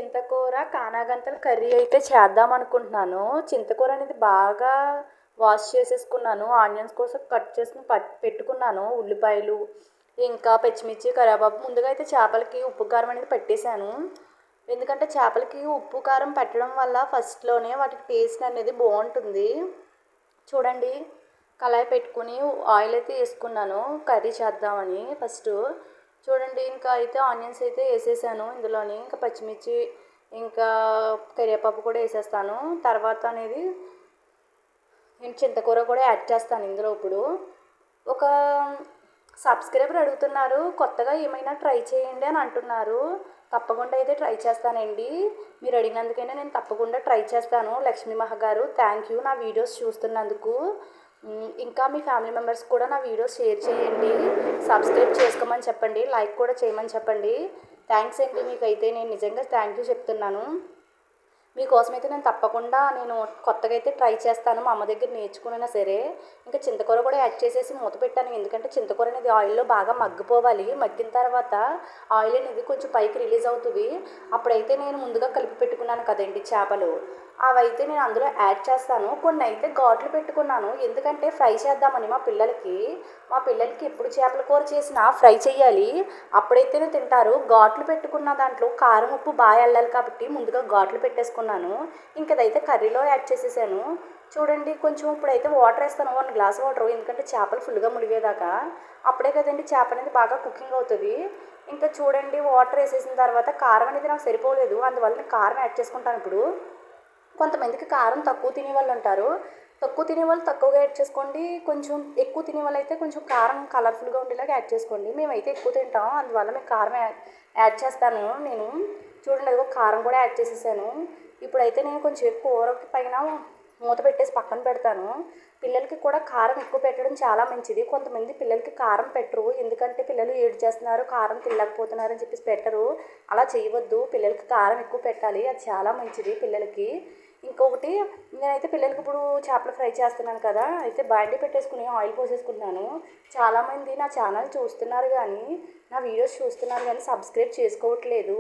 చింతకూర కానాగంతల curry అయితే చేద్దాం అనుకుంటున్నాను. చింతకూర అనేది బాగా వాష్ చేసేసుకున్నాను. ఆనియన్స్ కోసం కట్ చేసుకుని పెట్టుకున్నాను. ఉల్లిపాయలు ఇంకా పచ్చిమిర్చి కరివేపాకు ముందుగా అయితే చేపలకి ఉప్పు కారం అనేది పెట్టేశాను. ఎందుకంటే చేపలకి ఉప్పు కారం పెట్టడం వల్ల ఫస్ట్లోనే వాటికి టేస్ట్ అనేది బాగుంటుంది. చూడండి, కళాయి పెట్టుకుని ఆయిల్ అయితే వేసుకున్నాను కర్రీ చేద్దామని. ఫస్ట్ చూడండి, ఇంకా అయితే ఆనియన్స్ అయితే వేసేసాను ఇందులోని. ఇంకా పచ్చిమిర్చి ఇంకా కరివేపాకు కూడా వేసేస్తాను. తర్వాత అనేది నేను చింతకూర కూడా యాడ్ చేస్తాను ఇందులో. ఇప్పుడు ఒక సబ్స్క్రైబర్ అడుగుతున్నారు, కొత్తగా ఏమైనా ట్రై చేయండి అని అంటున్నారు. తప్పకుండా అయితే ట్రై చేస్తానండి. మీరు అడిగినందుకైనా నేను తప్పకుండా ట్రై చేస్తాను. లక్ష్మీ మహా గారు, థ్యాంక్ యూ నా వీడియోస్ చూస్తున్నందుకు. ఇంకా మీ ఫ్యామిలీ మెంబర్స్ కూడా నా వీడియోస్ షేర్ చేయండి, సబ్స్క్రైబ్ చేసుకోమని చెప్పండి, లైక్ కూడా చేయమని చెప్పండి. థ్యాంక్స్ అండి, మీకైతే నేను నిజంగా థ్యాంక్ యూ చెప్తున్నాను. మీకోసమైతే నేను తప్పకుండా కొత్తగా అయితే ట్రై చేస్తాను. మా అమ్మ దగ్గర నేర్చుకున్నా సరే. ఇంకా చింతకూర కూడా యాడ్ చేసేసి మూత పెట్టాను. ఎందుకంటే చింతకూర అనేది ఆయిల్లో బాగా మగ్గిపోవాలి. మగ్గిన తర్వాత ఆయిల్ అనేది కొంచెం పైకి రిలీజ్ అవుతుంది. అప్పుడైతే నేను ముందుగా కలిపి పెట్టుకున్నాను కదండి చేపలు, అవైతే నేను అందులో యాడ్ చేస్తాను. కొన్ని అయితే ఘాట్లు పెట్టుకున్నాను, ఎందుకంటే ఫ్రై చేద్దామని మా పిల్లలకి ఎప్పుడు చేపల కూర చేసినా ఫ్రై చేయాలి, అప్పుడైతేనే తింటారు. ఘాట్లు పెట్టుకున్న దాంట్లో కారం ఉప్పు బాగా వెళ్ళాలి కాబట్టి ముందుగా ఘాట్లు పెట్టేసుకున్నాను. ఇంకదైతే కర్రీలో యాడ్ చేసేసాను. చూడండి, కొంచెం ఇప్పుడైతే వాటర్ వేస్తాను, 1 గ్లాస్ వాటర్. ఎందుకంటే చేపలు ఫుల్గా మునిగేదాకా, అప్పుడే కదండి చేప అనేది బాగా కుకింగ్ అవుతుంది. ఇంకా చూడండి, వాటర్ వేసేసిన తర్వాత కారం అనేది నాకు సరిపోలేదు, అందువల్ల నేను కారం యాడ్ చేసుకుంటాను ఇప్పుడు. కొంతమందికి కారం తక్కువ తినే వాళ్ళు ఉంటారు. తక్కువ తినే వాళ్ళు తక్కువగా యాడ్ చేసుకోండి. కొంచెం ఎక్కువ తినే వాళ్ళు అయితే కొంచెం కారం కలర్ఫుల్గా ఉండేలాగా యాడ్ చేసుకోండి. మేమైతే ఎక్కువ తింటాం, అందువల్ల మేము కారం యాడ్ చేస్తాను నేను. చూడండి, అదిగో కారం కూడా యాడ్ చేసేసాను. ఇప్పుడైతే నేను కొంచెం కూరకి పైన మూత పెట్టేసి పక్కన పెడతాను. పిల్లలకి కూడా కారం ఎక్కువ పెట్టడం చాలా మంచిది. కొంతమంది పిల్లలకి కారం పెట్టరు, ఎందుకంటే పిల్లలు ఏడు చేస్తున్నారు, కారం తినలేకపోతున్నారు అని చెప్పేసి పెట్టరు. అలా చేయవద్దు, పిల్లలకి కారం ఎక్కువ పెట్టాలి, అది చాలా మంచిది పిల్లలకి. ఇంకొకటి, నేనైతే పిల్లలకి ఇప్పుడు చేపలు ఫ్రై చేస్తున్నాను కదా, అయితే బాండీ పెట్టేసుకుని ఆయిల్ పోసేసుకుంటున్నాను. చాలామంది నా ఛానల్ చూస్తున్నారు కానీ, నా వీడియోస్ చూస్తున్నారు కానీ సబ్స్క్రైబ్ చేసుకోవట్లేదు.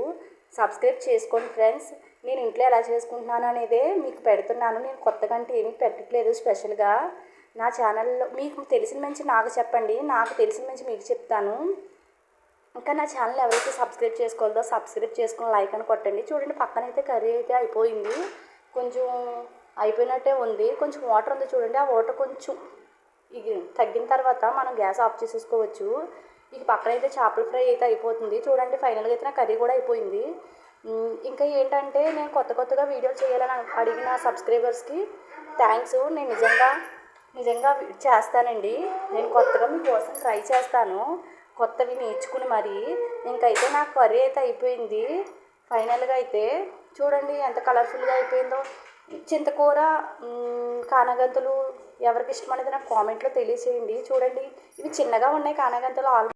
సబ్స్క్రైబ్ చేసుకోండి ఫ్రెండ్స్. నేను ఇంట్లో ఎలా చేసుకుంటున్నాను అనేదే మీకు పెడుతున్నాను. నేను కొత్తగా అంటే ఏమీ పెట్టట్లేదు స్పెషల్గా. నా ఛానల్లో మీకు తెలిసిన మంచి నాకు చెప్పండి, నాకు తెలిసిన మంచి మీకు చెప్తాను. ఇంకా నా ఛానల్ ఎవరైతే సబ్స్క్రైబ్ చేసుకోవాలో సబ్స్క్రైబ్ చేసుకుని లైక్ అని కొట్టండి. చూడండి, పక్కనైతే కర్రీ అయితే అయిపోయింది, కొంచెం అయిపోయినట్టే ఉంది. కొంచెం వాటర్ ఉంది చూడండి, ఆ వాటర్ కొంచెం ఇది తగ్గిన తర్వాత మనం గ్యాస్ ఆఫ్ చేసేసుకోవచ్చు. ఇక పక్కనైతే చేపల ఫ్రై అయితే అయిపోతుంది. చూడండి, ఫైనల్గా అయితే నా కర్రీ కూడా అయిపోయింది. ఇంకా ఏంటంటే, నేను కొత్తగా వీడియోలు చేయాలని అడిగిన సబ్స్క్రైబర్స్కి థ్యాంక్స్. నేను నిజంగా చేస్తానండి. నేను కొత్తగా మీకోసం ట్రై చేస్తాను, కొత్తవి నేర్చుకుని మరి. ఇంకైతే నా కర్రీ అయితే అయిపోయింది ఫైనల్గా అయితే. చూడండి ఎంత కలర్ఫుల్గా అయిపోయిందో. చింతకూర కానాగంతులు ఎవరికి ఇష్టం అనేది నాకు కామెంట్లో తెలియచేయండి. చూడండి, ఇవి చిన్నగా ఉన్నాయి కానాగంతులు.